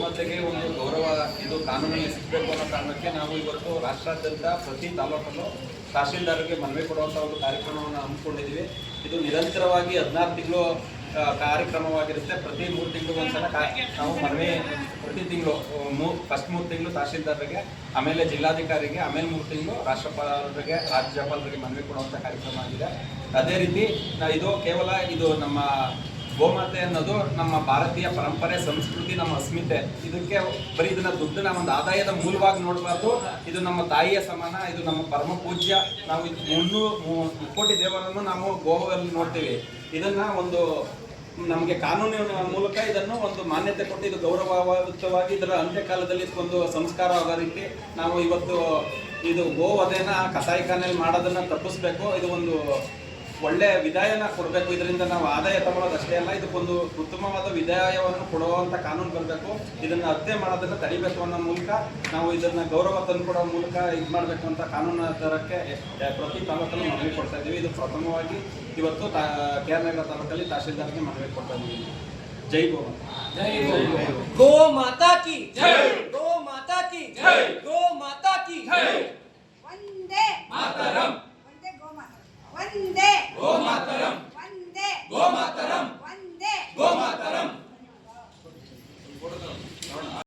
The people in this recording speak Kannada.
ಗೋಮಾತೆಗೆ ಒಂದು ಗೌರವ ಇದು ಕಾನೂನಲ್ಲಿ ಸಿಗಬೇಕು ಅನ್ನೋ ಕಾರಣಕ್ಕೆ ನಾವು ಇವತ್ತು ರಾಷ್ಟ್ರಾದ್ಯಂತ ಪ್ರತಿ ತಾಲೂಕಲ್ಲೂ ತಹಶೀಲ್ದಾರ್ಗೆ ಮನವಿ ಕೊಡುವಂಥ ಒಂದು ಕಾರ್ಯಕ್ರಮವನ್ನು ಹಮ್ಮಿಕೊಂಡಿದ್ದೀವಿ. ಇದು ನಿರಂತರವಾಗಿ 16 ತಿಂಗಳು ಕಾರ್ಯಕ್ರಮವಾಗಿರುತ್ತೆ. ಪ್ರತಿ 3 ತಿಂಗಳು ಒಂದ್ಸಲ ನಾವು ಮನವಿ ಪ್ರತಿ ತಿಂಗಳು ಫಸ್ಟ್ 3 ತಿಂಗಳು ತಹಶೀಲ್ದಾರ್ಗೆ, ಆಮೇಲೆ ಜಿಲ್ಲಾಧಿಕಾರಿಗೆ, ಆಮೇಲೆ 3 ತಿಂಗಳು ರಾಜ್ಯಪಾಲರಿಗೆ ಮನವಿ ಕೊಡುವಂಥ ಕಾರ್ಯಕ್ರಮ ಆಗಿದೆ. ಅದೇ ರೀತಿ ಇದು ಕೇವಲ ಇದು ನಮ್ಮ ಗೋಮಾತೆ ಅನ್ನೋದು ನಮ್ಮ ಭಾರತೀಯ ಪರಂಪರೆ, ಸಂಸ್ಕೃತಿ, ನಮ್ಮ ಅಸ್ಮಿತೆ. ಇದಕ್ಕೆ ಬರೀ ಇದನ್ನ ದುಡ್ಡಿನ ಒಂದು ಆದಾಯದ ಮೂಲವಾಗಿ ನೋಡಬಾರ್ದು. ಇದು ನಮ್ಮ ತಾಯಿಯ ಸಮಾನ, ಇದು ನಮ್ಮ ಪರಮ ಪೂಜ್ಯ. ನಾವು 300 ಕೋಟಿ ದೇವರನ್ನು ನಾವು ಗೋವಲ್ಲಿ ನೋಡ್ತೀವಿ. ಇದನ್ನ ಒಂದು ನಮಗೆ ಕಾನೂನಿನ ಮೂಲಕ ಇದನ್ನು ಒಂದು ಮಾನ್ಯತೆ ಕೊಟ್ಟು ಇದು ಗೌರವಯುತವಾಗಿ ಇದರ ಅಂತ್ಯಕಾಲದಲ್ಲಿ ಒಂದು ಸಂಸ್ಕಾರ ಆಗೋ ರೀತಿ ನಾವು ಇವತ್ತು ಇದು ಗೋವಧೆನ ಕಸಾಯಿಖಾನೆಯಲ್ಲಿ ಮಾಡೋದನ್ನ ತಪ್ಪಿಸ್ಬೇಕು. ಇದು ಒಂದು ಒಳ್ಳೆ ವಿದಾಯನ ಕೊಡಬೇಕು. ಇದರಿಂದ ನಾವು ಆದಾಯ ತಗೊಳ್ಳೋದಷ್ಟೇ ಅಲ್ಲ, ಇದಕ್ಕೊಂದು ಉತ್ತಮವಾದ ವಿದಾಯವನ್ನು ಕೊಡುವಂಥ ಕಾನೂನು ಬರಬೇಕು. ಇದನ್ನು ಹತ್ಯೆ ಮಾಡೋದನ್ನು ತಡಿಬೇಕು ಅನ್ನೋ ಮೂಲಕ ನಾವು ಇದನ್ನು ಗೌರವ ತಂದುಕೊಡೋ ಮೂಲಕ ಇದು ಮಾಡಬೇಕು ಅಂತ ಕಾನೂನು ದರಕ್ಕೆ ಪ್ರತಿ ತಾಲೂಕಲ್ಲಿ ಮನವಿ ಕೊಡ್ತಾ ಇದ್ದೀವಿ. ಇದು ಪ್ರಥಮವಾಗಿ ಇವತ್ತು KR ನಗರ ತಾಲೂಕಲ್ಲಿ ತಹಶೀಲ್ದಾರ್ಗೆ ಮನವಿ ಕೊಡ್ತಾ ಇದ್ದೀವಿ. ಜೈ ಗೋಮಾತಾ. ಗೋ ಮಾತಾ ಕಿ ಜೈ. ಗೋ ಮಾತಾ ಕಿ ಜೈ. ಗೋ ಮಾತಾ ಕಿ ಜೈ. ವಂದೇ ಮಾತರಂ.